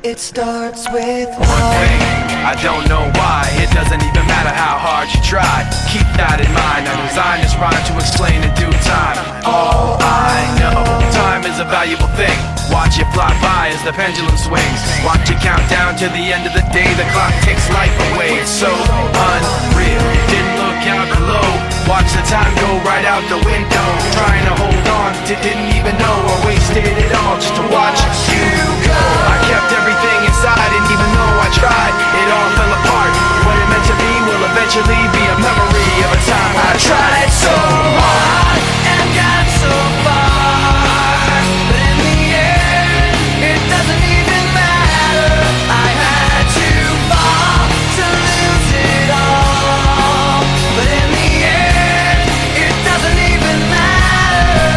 It starts with one thing, I don't know why. It doesn't even matter how hard you try. Keep that in mind. I designed this rhyme to explain in due time. All I know, time is a valuable thing. Watch it fly by as the pendulum swings. Watch it count down to the end of the day. The clock takes life away. It's so unreal. Didn't look out below. Watch the time go right out the window. Trying to hold on to didn't even know I wasted it all just to watch you go. I kept everything inside, and even though I tried, it all fell apart. What it meant to be will eventually be a memory of a time I tried so hard and got so far, but in the end, it doesn't even matter. I had to fall to lose it all, but in the end, it doesn't even matter.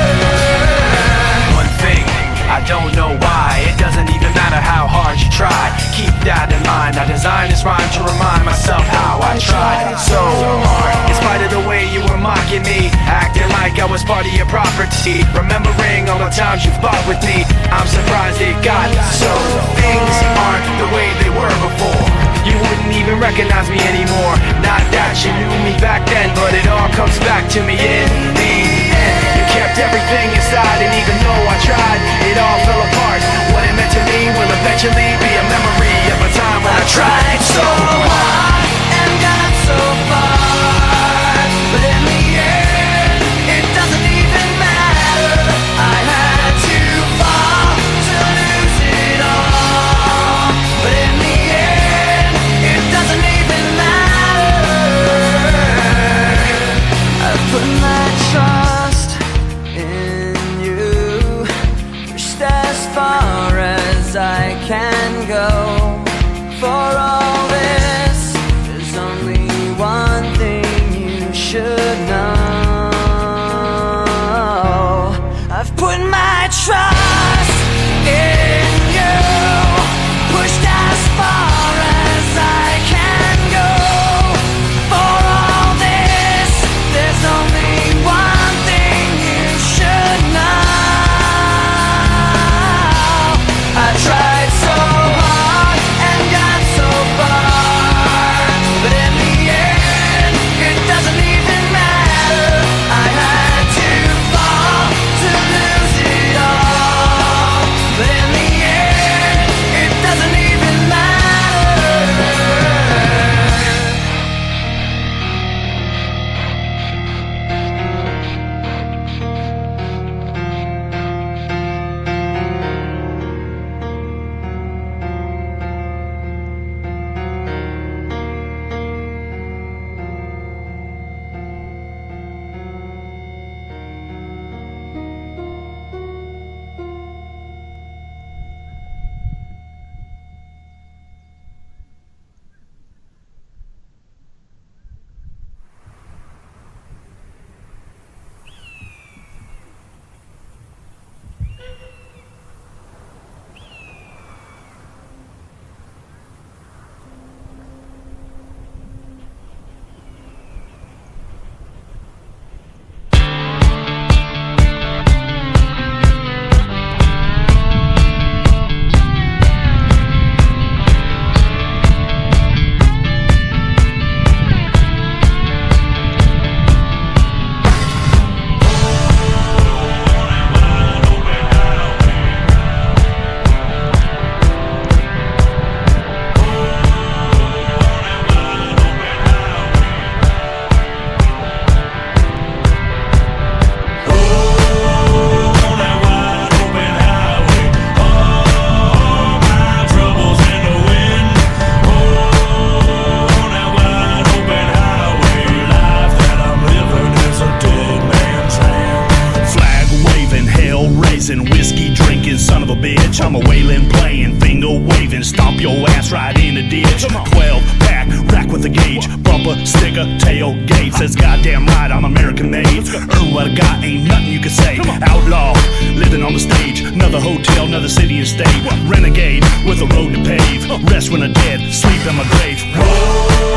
One thing, I don't know why. It doesn't even matter how hard you try. Keep that in mind. I designed this rhyme to remind myself how I tried so hard. In spite of the way you were mocking me, acting like I was part of your property, remembering all the times you fought with me, I'm surprised it got so. Things aren't the way they were before. You wouldn't even recognize me anymore. Not that you knew me back then, but it all comes back to me in the end. You kept everything inside, and even though I tried, it all fell apart. What it meant to me will eventually be a memory of a time when I tried so hard and got so far, but in the end, it doesn't even matter. I had to fall to lose it all, but in the end, it doesn't even matter. I've put my trust in you, pushed as far as I can go. For all this, there's only one thing you should know. I've put my trust in you, pushed as far as I can go. For all this, there's only one thing you should know. I tried so hard and got so far, but in the end, it doesn't even matter. I had to fall to lose it all, but in the end, it doesn't even matter. I'm a wailing, playing, finger waving, stomp your ass right in the ditch. 12-pack, rack with a gauge, bumper, sticker, tailgate. Says goddamn right, I'm American made. Earn what I got, ain't nothing you can say. Outlaw, living on the stage. Another hotel, another city and state. Renegade with a road to pave. Rest when I'm dead, sleep in my grave. Whoa.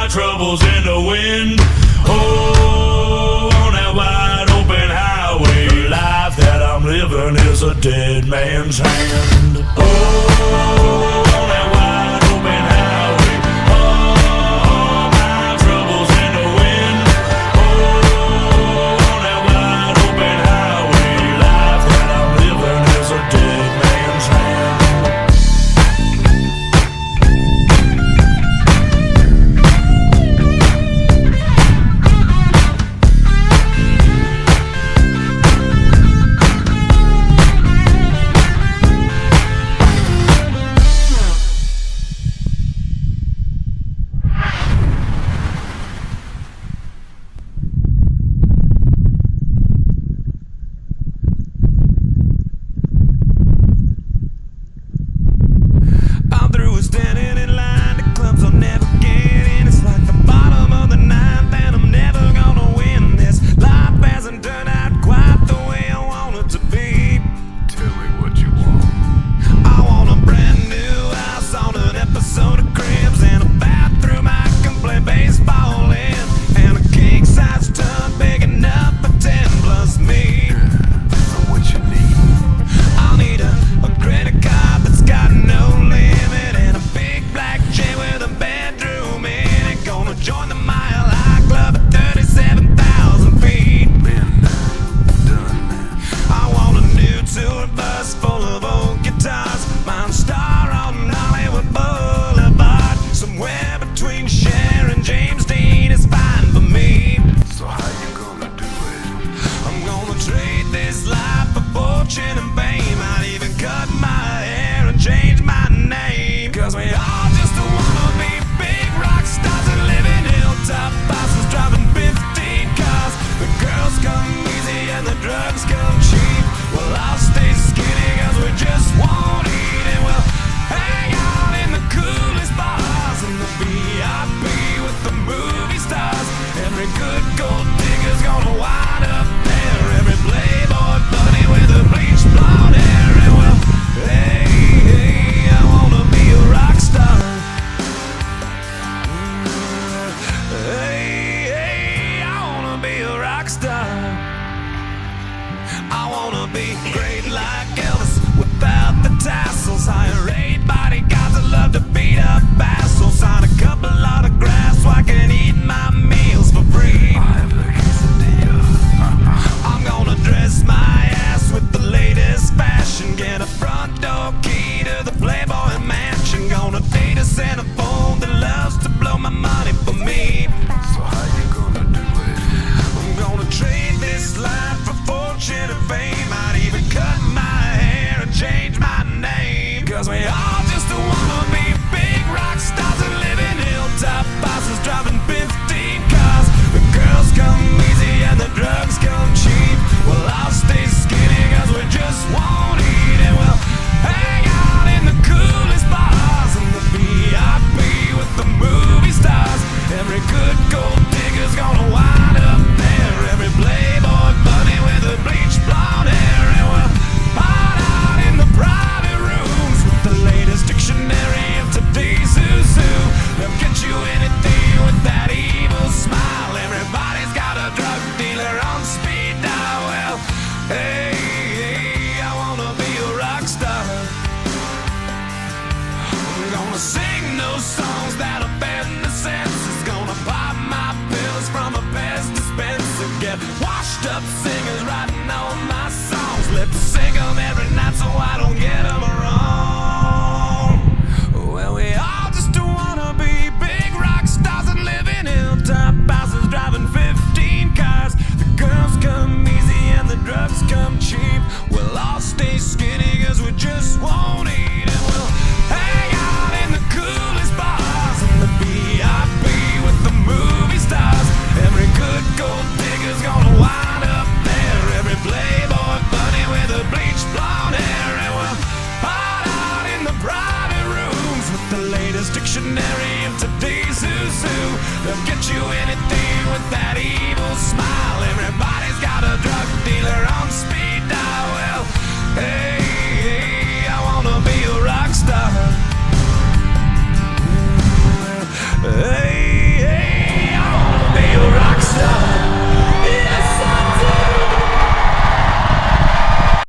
troubles in the wind. Oh, on that wide open highway, life that I'm living is a dead man's hand. Oh, on that wide open highway, all my troubles in the wind. Oh, on that wide open highway, life that I'm living is a dead man's hand. I'm through with standing in line. The clubs I'll never get in. It's like the bottom of the ninth, and I'm never gonna win this. Life hasn't turned out quite the way I want it to be. Tell me what you want. I want a brand new house on an episode of Cribs, and a bathroom I can play baseball in, and a king-size tub big enough for 10 plus me. So what you need? I'll need a credit card that's got no limit, and a big black jet with a bedroom in it. Gonna join the Mile High Club at 37,000 feet. Been done that. I want a new tour bus full of old guitars, Mount Star on Hollywood Boulevard. Somewhere between Cher and James Dean is fine for me. So how you gonna do it? I'm gonna trade this life for fortune and fame. I'd even cut my hair and change my name. Cause we all just wanna be big rock stars and live in hilltop houses, driving 15 cars. The girls come easy and the drugs come cheap. Well, I'll stay skinny cause we just won't eat, and we'll hang out in the coolest bars in the VIP with the movie stars. Every good gold digger's gonna wind up there. Every playboy bunny with a bleached blonde hair. And well, hey, hey, I wanna be a rock star. Hey, hey, I wanna be a rock star. I wanna be great like Elvis without the tassels. Hire 8 bodyguards that love to beat up assholes. Sign a couple autographs so I can eat my meals for free. I have the quesadilla. I'm gonna dress my ass with the latest fashion. Get a front door key to the Playboy mansion. Gonna date a centerfold that loves to blow my money for me. So how you gonna do it? I'm gonna trade this life for fortune and fame. I'd even cut my hair and change my name. Cause we all just wanna be big rock stars and live in hilltop houses, driving 15 cars. The girls come easy and the drugs come cheap. Well, I'll stay skinny cause we just won't eat, and we'll hang out in the coolest bars in the VIP with the movie stars. Every good gold digger's gonna wind up there. Every playboy bunny with a bleached blonde hair, and we'll hide out in the private rooms with the latest dictionary of today's who's who. They'll get you anything with that evil smile. Everybody's got a drug dealer on speed dial. Well, hey, hey, I wanna be a rock star. I'm gonna sing those songs that offend the senses. Gonna pop my pills from a Pez dispenser. Get washed up singers writing all my songs. Lip sync 'em every night so I don't get 'em wrong. Well, we all just wanna be big rock stars and live in hilltop houses, driving 15 cars. The girls come easy and the drugs come cheap. We'll all stay skinny cause we just won't eat, and we'll hang out in the coolest bars in the VIP with the movie stars. Every good gold digger's gonna wind up there. Every playboy bunny with a bleached blonde hair, and we'll hide out in the private rooms with the latest dictionary of today's who's who. They'll get you anything with that evil smile.